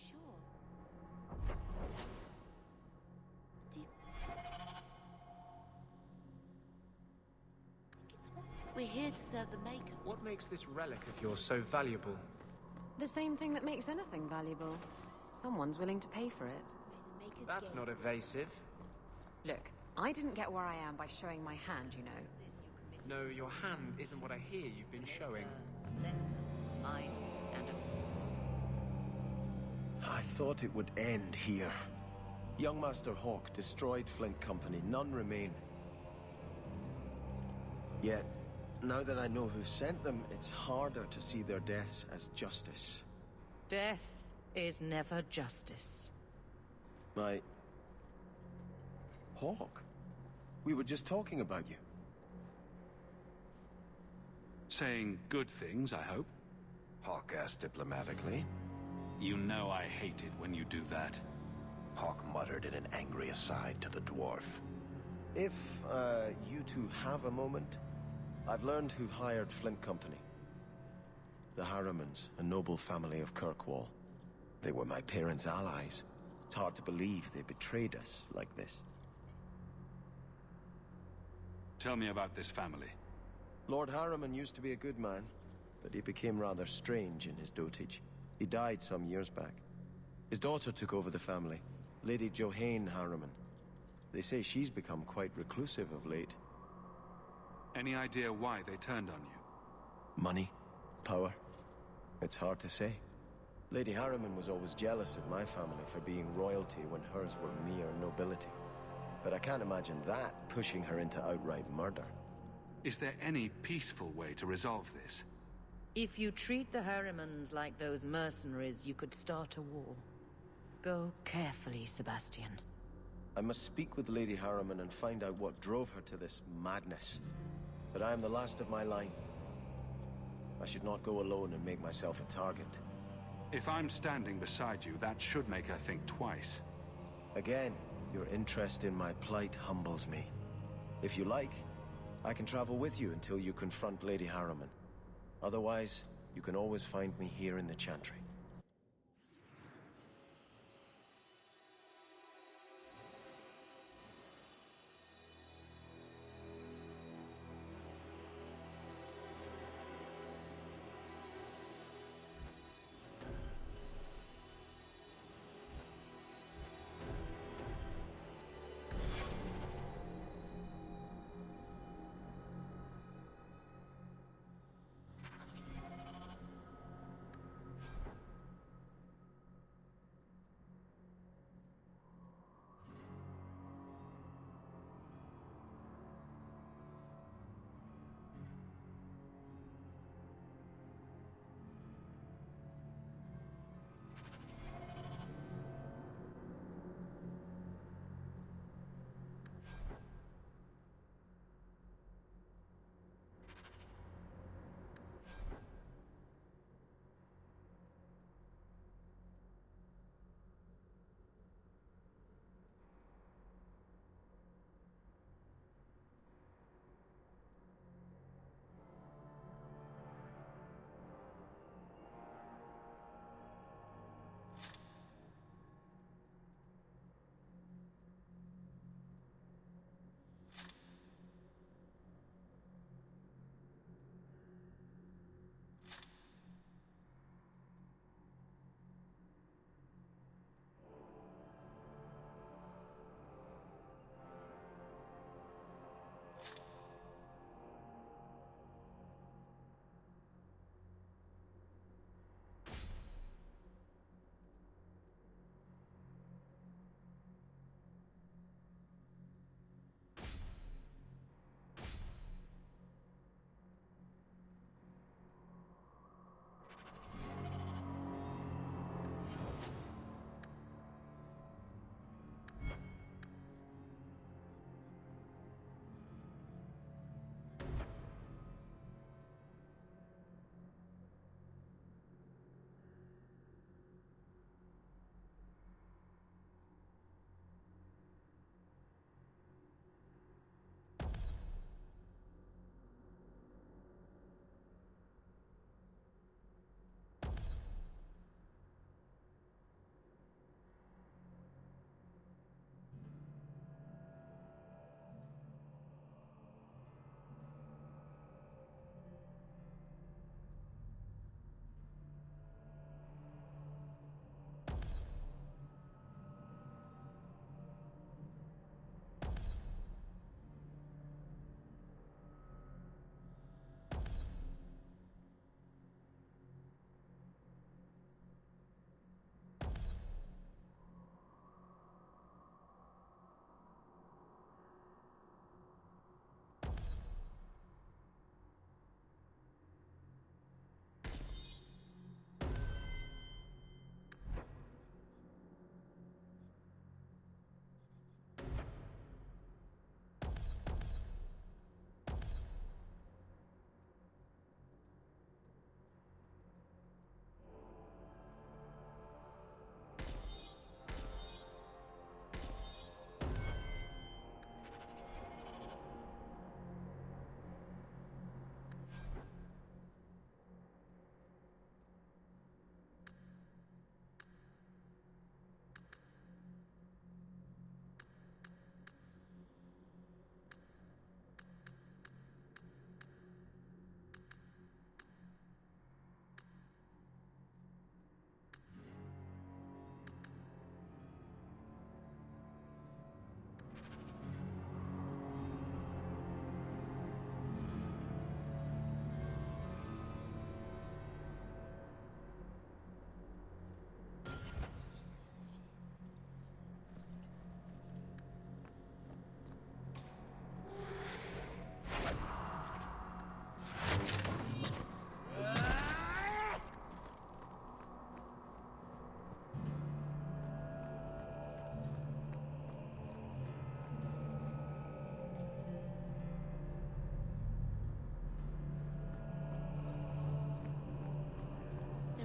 sure. Do you We're here to serve the maker. What makes this relic of yours so valuable? The same thing that makes anything valuable. Someone's willing to pay for it. May the maker's That's gaze not be evasive. Look, I didn't get where I am by showing my hand, you know. sin you committed. No, your hand isn't what I hear you've been showing. Lessness, minds, and I thought it would end here. Young Master Hawk destroyed Flint Company. None remain. Yet, now that I know who sent them, it's harder to see their deaths as justice. Death is never justice. My... Hawk? We were just talking about you. Saying good things, I hope. Hawk asked diplomatically. You know I hate it when you do that. Hawk muttered in an angry aside to the dwarf. If, you two have a moment, I've learned who hired Flint Company. The Harrimans, a noble family of Kirkwall. They were my parents' allies. It's hard to believe they betrayed us like this. Tell me about this family. Lord Harriman used to be a good man, but he became rather strange in his dotage. He died some years back. His daughter took over the family, Lady Johane Harriman. They say she's become quite reclusive of late. Any idea why they turned on you? Money? Power? It's hard to say. Lady Harriman was always jealous of my family for being royalty when hers were mere nobility. But I can't imagine that pushing her into outright murder. Is there any peaceful way to resolve this? If you treat the Harrimans like those mercenaries, you could start a war. Go carefully, Sebastian. I must speak with Lady Harriman and find out what drove her to this madness. But I am the last of my line. I should not go alone and make myself a target. If I'm standing beside you, that should make her think twice. Again, your interest in my plight humbles me. If you like, I can travel with you until you confront Lady Harriman. Otherwise, you can always find me here in the Chantry.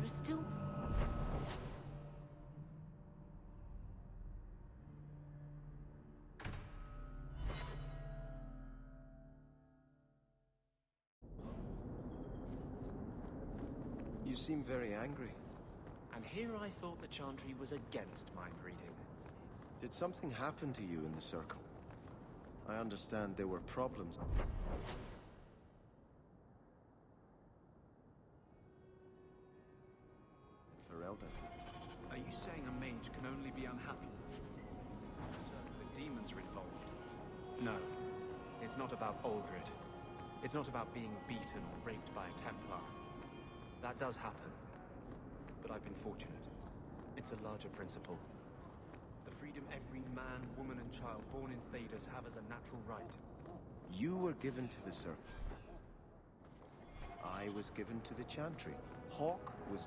is still... You seem very angry. And here I thought the Chantry was against mind reading. Did something happen to you in the Circle? I understand there were problems. Ferelden. Are you saying a mage can only be unhappy if demons are involved? No. It's not about Aldred. It's not about being beaten or raped by a Templar. That does happen. But I've been fortunate. It's a larger principle. The freedom every man, woman, and child born in Thedas have as a natural right. You were given to the Circle. I was given to the Chantry. Hawk was...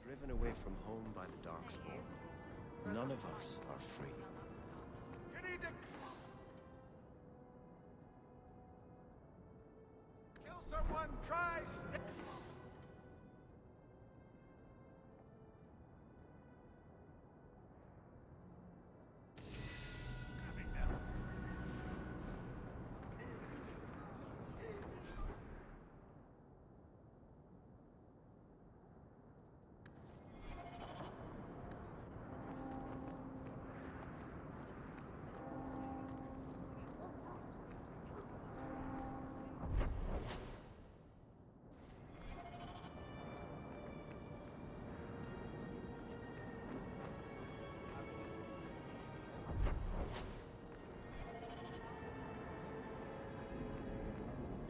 driven away from home by the Darkspawn. None of us are free. You need to kill someone. Try.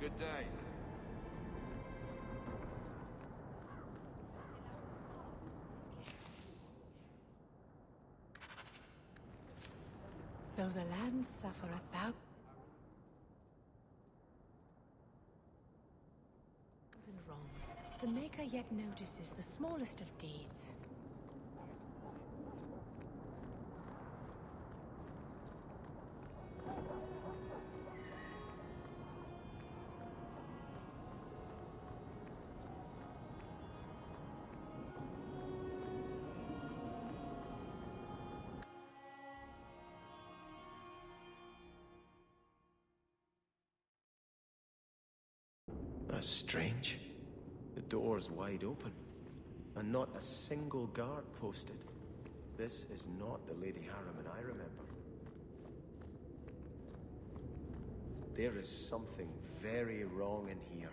Good day. Though the lands suffer 1,000 wrongs, the Maker yet notices the smallest of deeds. That's strange. The door's wide open, and not a single guard posted. This is not the Lady Harriman I remember. There is something very wrong in here.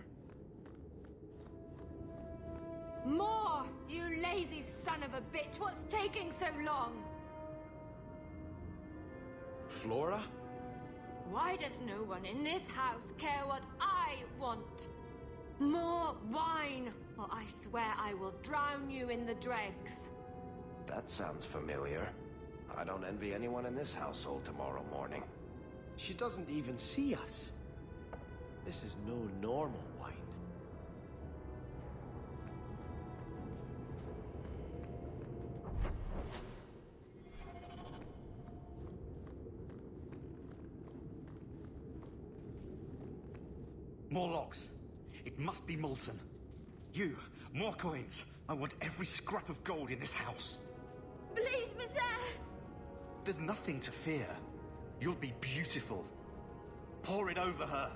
More! You lazy son of a bitch! What's taking so long? Flora? Why does no one in this house care what I want? More wine, or I swear I will drown you in the dregs. That sounds familiar. I don't envy anyone in this household tomorrow morning. She doesn't even see us. This is no normal wine. More logs. It must be molten. You, more coins. I want every scrap of gold in this house. Please, Monsieur! There's nothing to fear. You'll be beautiful. Pour it over her.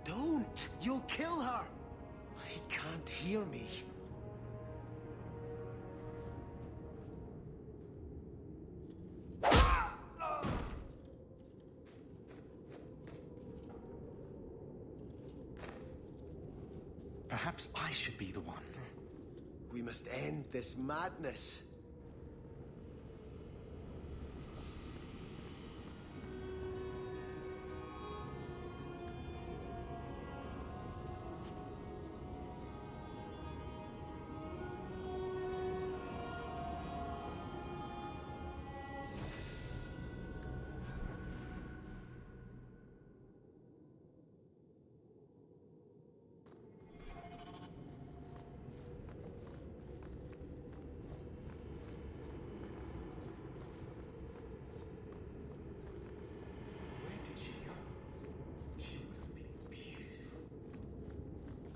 Don't! You'll kill her! He can't hear me. Perhaps I should be the one. We must end this madness.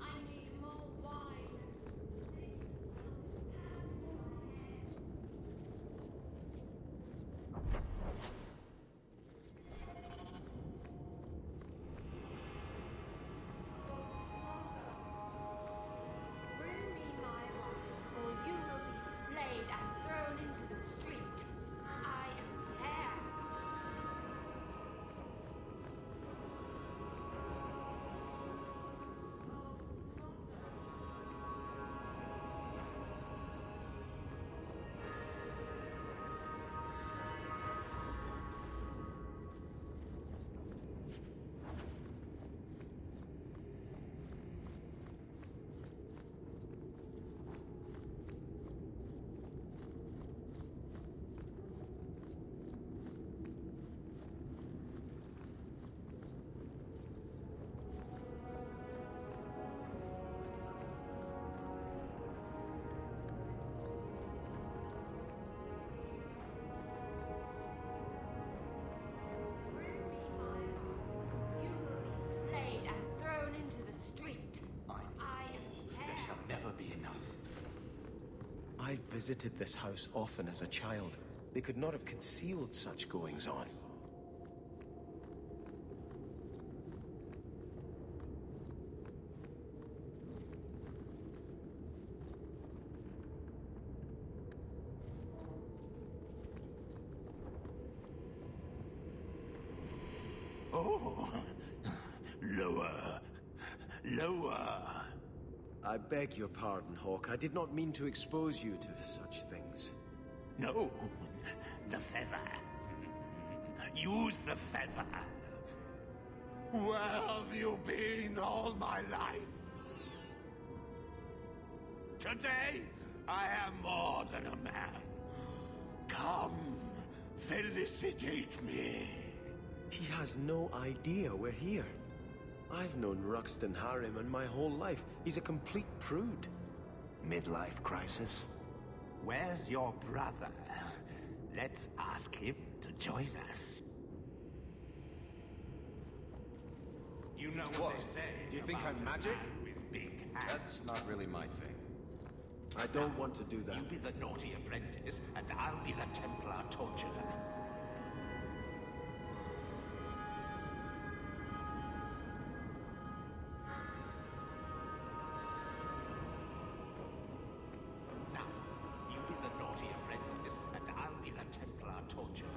I need more wine. Bring me my wine, or you will be flayed and thrown into the street. I am here. Bring me my wine, or you will be flayed and thrown into the street. I am There here. shall never be enough. I visited this house often as a child. They could not have concealed such goings-on. Oh, lower, lower. I beg your pardon, Hawk. I did not mean to expose you to such things. No, the feather. Use the feather. Where have you been all my life? Today, I am more than a man. Come, felicitate me. He has no idea we're here. I've known Ruxton Harriman my whole life. He's a complete prude. Midlife crisis? Where's your brother? Let's ask him to join us. You know what they say. Do you think about I'm a magic? man with big hands. That's not really my thing. I don't want to do that. You be the naughty apprentice, and I'll be the Templar torturer. Now, you be the naughty apprentice, and I'll be the Templar torturer.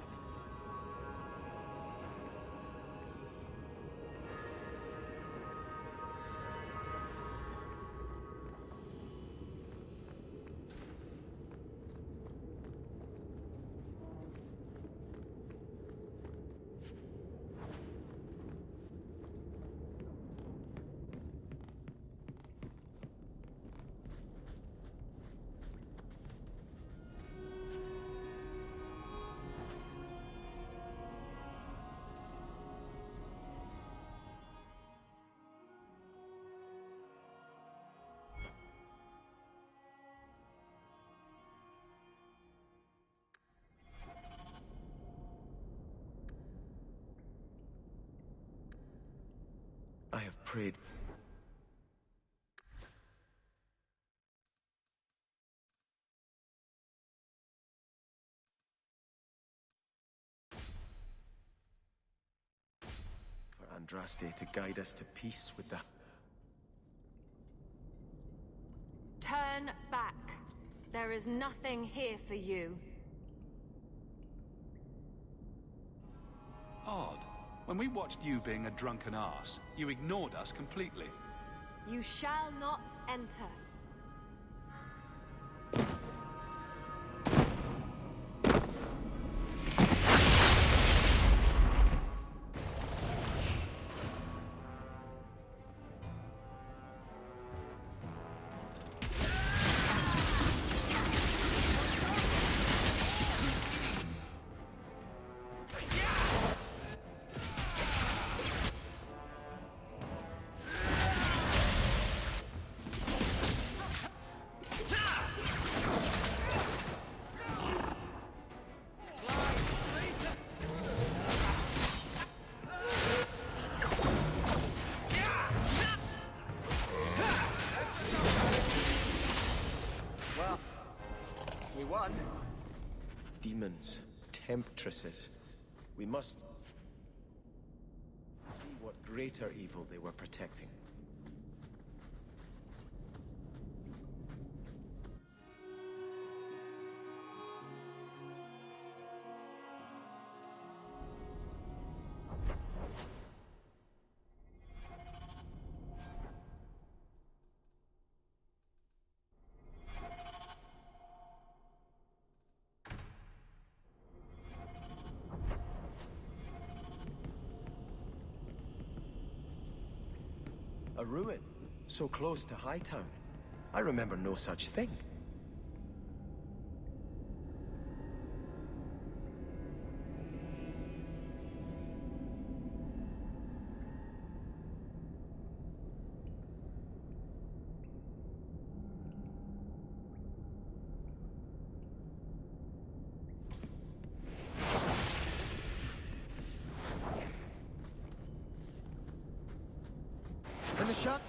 I have prayed. For Andraste to guide us to peace with the... Turn back. There is nothing here for you. Odd. When we watched you being a drunken arse, you ignored us completely. You shall not enter. Demons, temptresses. We must see what greater evil they were protecting. A ruin, so close to Hightown. I remember no such thing. In the shot.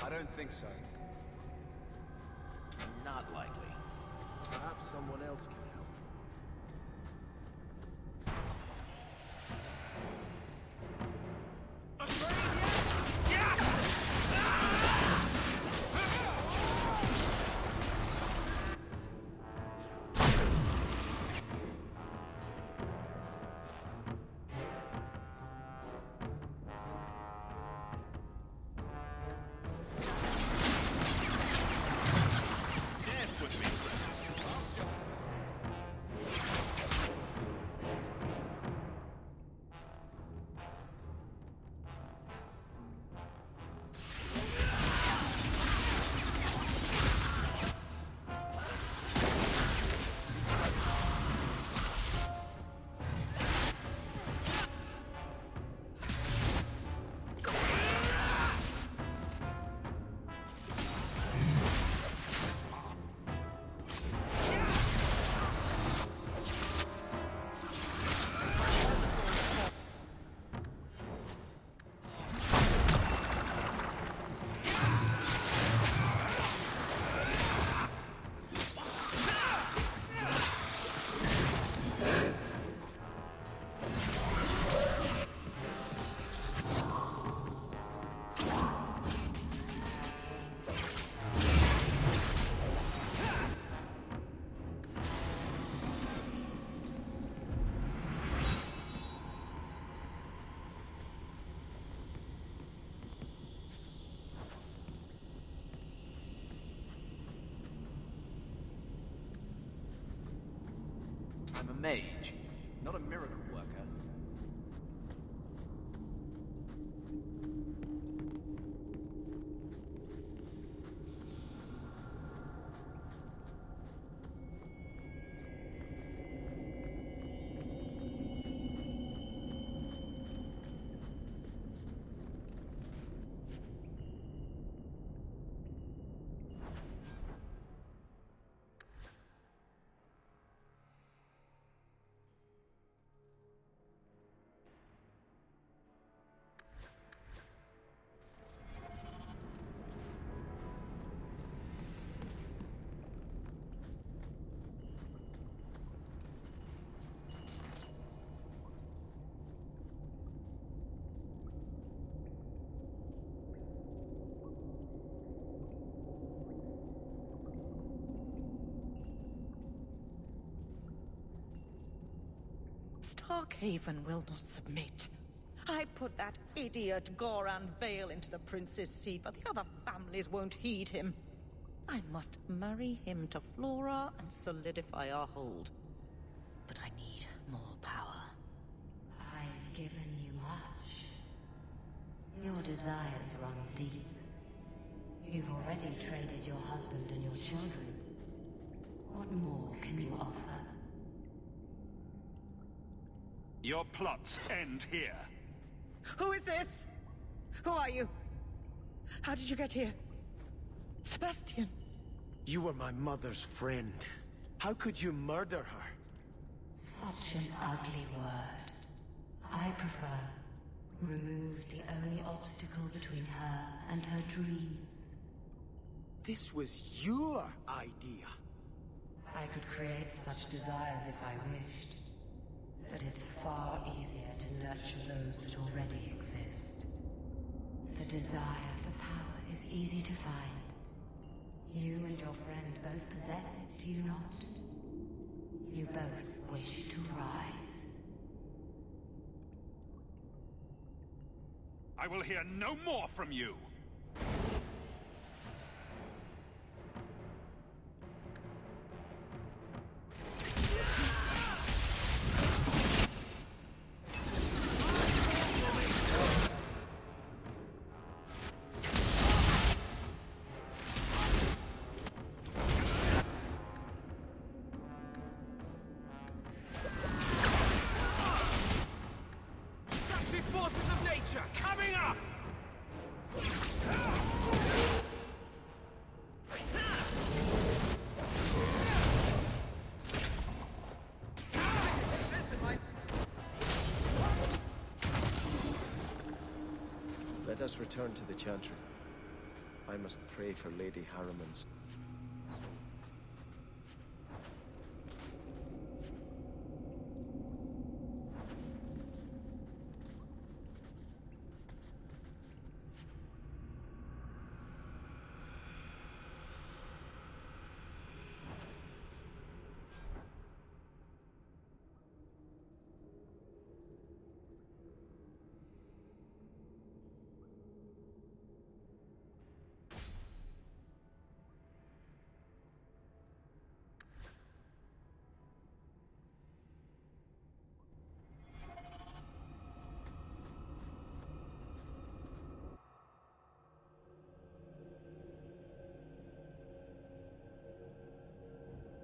I don't think so. Not likely. Perhaps someone else can help. I'm a mage, not a miracle worker. Starkhaven will not submit. I put that idiot Goran Vale into the prince's seat, but the other families won't heed him. I must marry him to Flora and solidify our hold. But I need more power. I've given you much. Your desires run deep. You've already traded your husband and your children. What more can you offer? Your plots end here. Who is this? Who are you? How did you get here? Sebastian. You were my mother's friend. How could you murder her? Such an ugly word. I prefer remove the only obstacle between her and her dreams. This was your idea. I could create such desires if I wished. But it's far easier to nurture those that already exist. The desire for power is easy to find. You and your friend both possess it, do you not? You both wish to rise. I will hear no more from you! Let us return to the Chantry. I must pray for Lady Harriman's.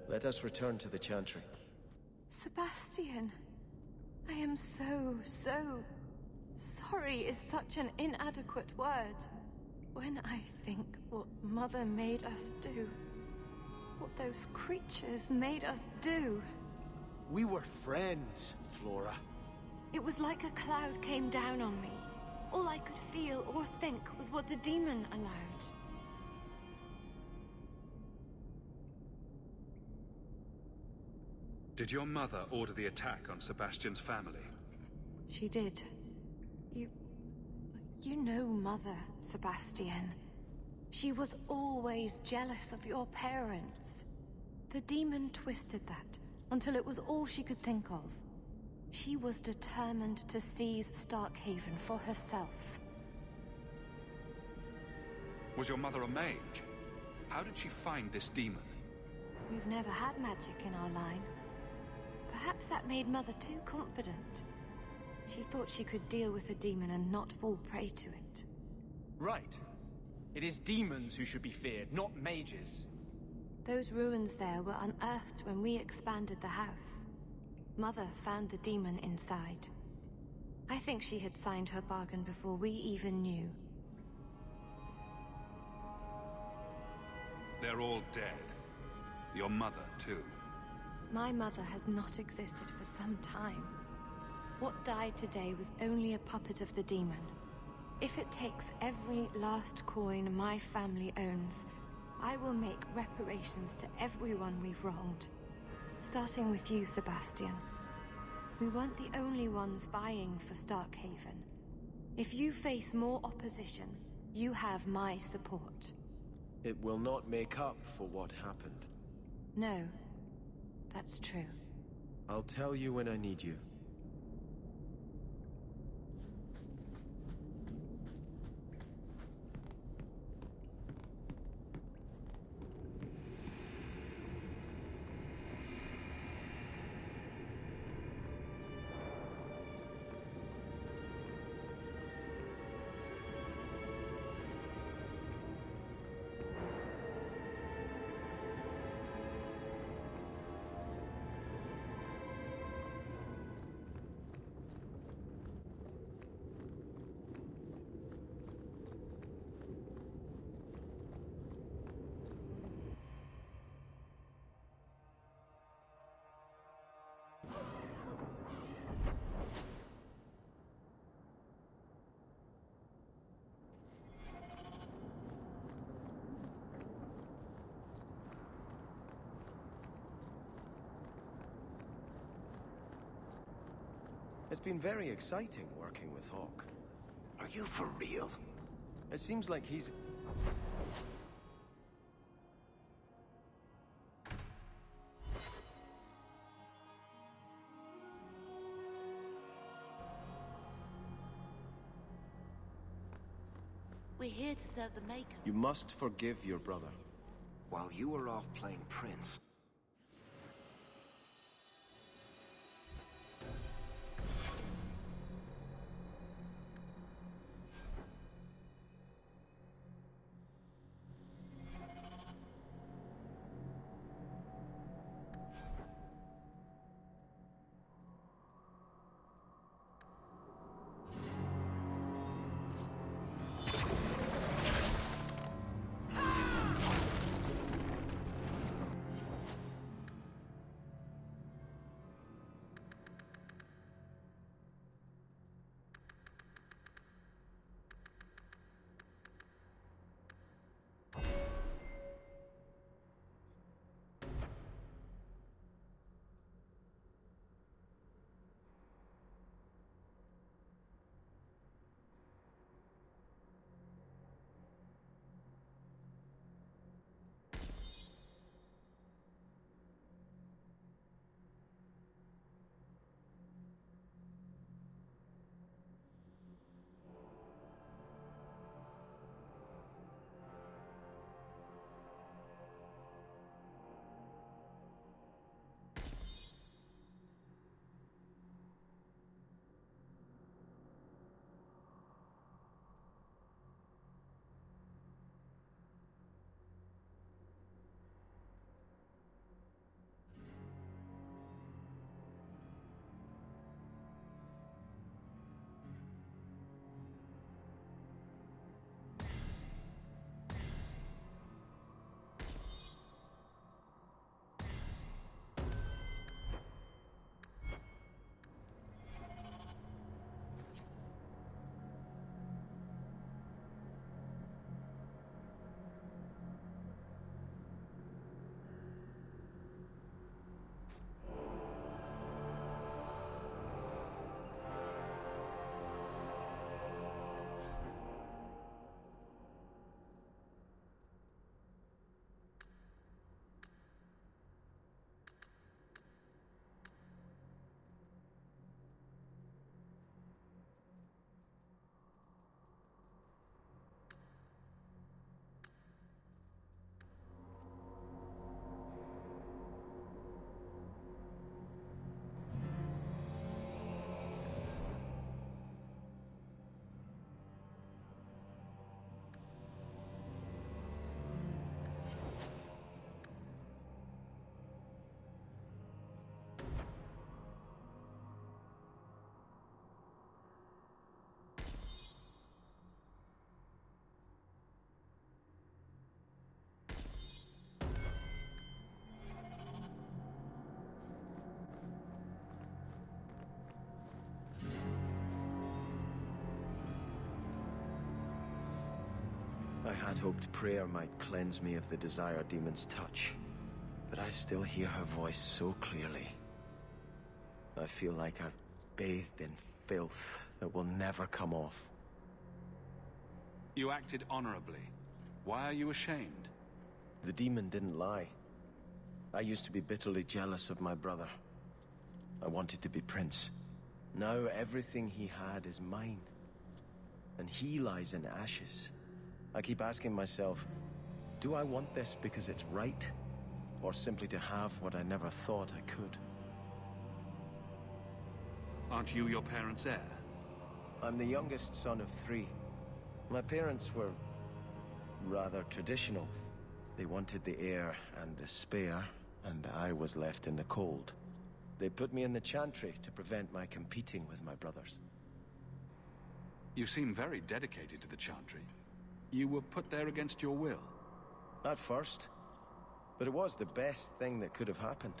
Let us return to the Chantry. Sebastian, I am so sorry is such an inadequate word. When I think what Mother made us do, what those creatures made us do. We were friends, Flora. It was like a cloud came down on me. All I could feel or think was what the demon allowed. Did your mother order the attack on Sebastian's family? She did. You know Mother, Sebastian. She was always jealous of your parents. The demon twisted that until it was all she could think of. She was determined to seize Starkhaven for herself. Was your mother a mage? How did she find this demon? We've never had magic in our line. Perhaps that made Mother too confident. She thought she could deal with the demon and not fall prey to it. Right. It is demons who should be feared, not mages. Those ruins there were unearthed when we expanded the house. Mother found the demon inside. I think she had signed her bargain before we even knew. They're all dead. Your mother, too. My mother has not existed for some time. What died today was only a puppet of the demon. If it takes every last coin my family owns, I will make reparations to everyone we've wronged. Starting with you, Sebastian. We weren't the only ones vying for Starkhaven. If you face more opposition, you have my support. It will not make up for what happened. No, that's true. I'll tell you when I need you. It's been very exciting working with Hawk. Are you for real? It seems like he's... We're here to serve the Maker. You must forgive your brother. While you were off playing Prince, I had hoped prayer might cleanse me of the Desire Demon's touch, but I still hear her voice so clearly. I feel like I've bathed in filth that will never come off. You acted honorably. Why are you ashamed? The demon didn't lie. I used to be bitterly jealous of my brother. I wanted to be prince. Now everything he had is mine. And he lies in ashes. I keep asking myself, do I want this because it's right? Or simply to have what I never thought I could? Aren't you your parents' heir? I'm the youngest son of 3. My parents were rather traditional. They wanted the heir and the spare, and I was left in the cold. They put me in the chantry to prevent my competing with my brothers. You seem very dedicated to the chantry. You were put there against your will. At first. But it was the best thing that could have happened.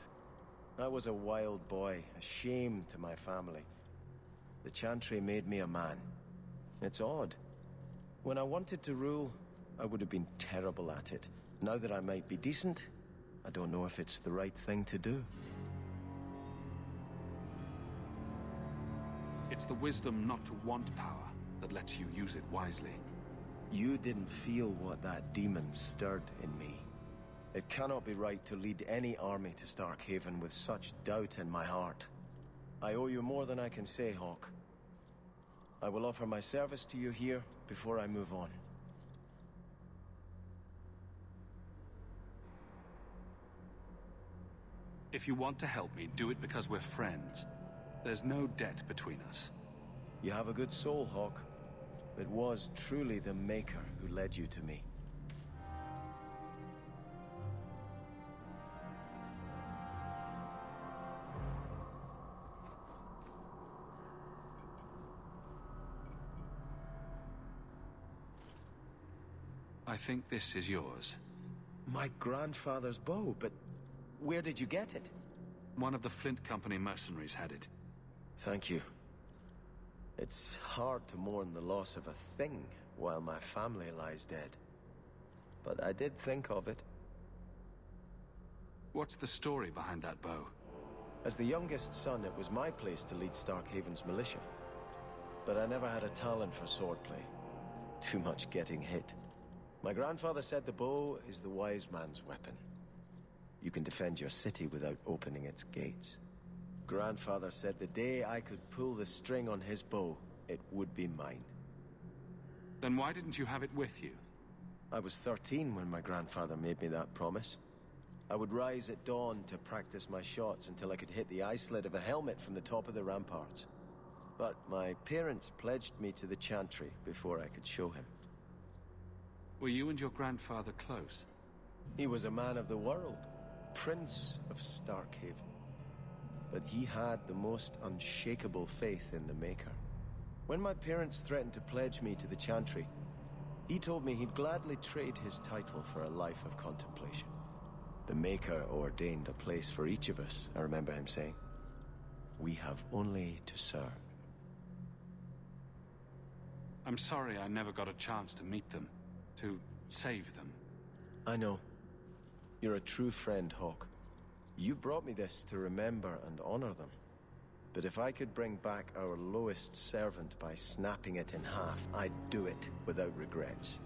I was a wild boy, a shame to my family. The chantry made me a man. It's odd. When I wanted to rule, I would have been terrible at it. Now that I might be decent, I don't know if it's the right thing to do. It's the wisdom not to want power that lets you use it wisely. You didn't feel what that demon stirred in me. It cannot be right to lead any army to Starkhaven with such doubt in my heart. I owe you more than I can say, Hawk. I will offer my service to you here before I move on. If you want to help me, do it because we're friends. There's no debt between us. You have a good soul, Hawk. It was truly the Maker who led you to me. I think this is yours. My grandfather's bow, but where did you get it? One of the Flint Company mercenaries had it. Thank you. It's hard to mourn the loss of a thing while my family lies dead. But I did think of it. What's the story behind that bow? As the youngest son, it was my place to lead Starkhaven's militia. But I never had a talent for swordplay. Too much getting hit. My grandfather said the bow is the wise man's weapon. You can defend your city without opening its gates. Grandfather said the day I could pull the string on his bow, it would be mine. Then why didn't you have it with you? I was 13 when my grandfather made me that promise. I would rise at dawn to practice my shots until I could hit the eye slit of a helmet from the top of the ramparts. But my parents pledged me to the chantry before I could show him. Were you and your grandfather close? He was a man of the world, Prince of Starkhaven. But he had the most unshakable faith in the Maker. When my parents threatened to pledge me to the chantry, he told me he'd gladly trade his title for a life of contemplation. The Maker ordained a place for each of us, I remember him saying. We have only to serve. I'm sorry I never got a chance to meet them, to save them. I know. You're a true friend, Hawk. You brought me this to remember and honor them. But if I could bring back our lowest servant by snapping it in half, I'd do it without regrets.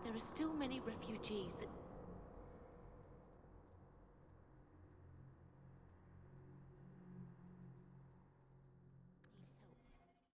There are still many refugees that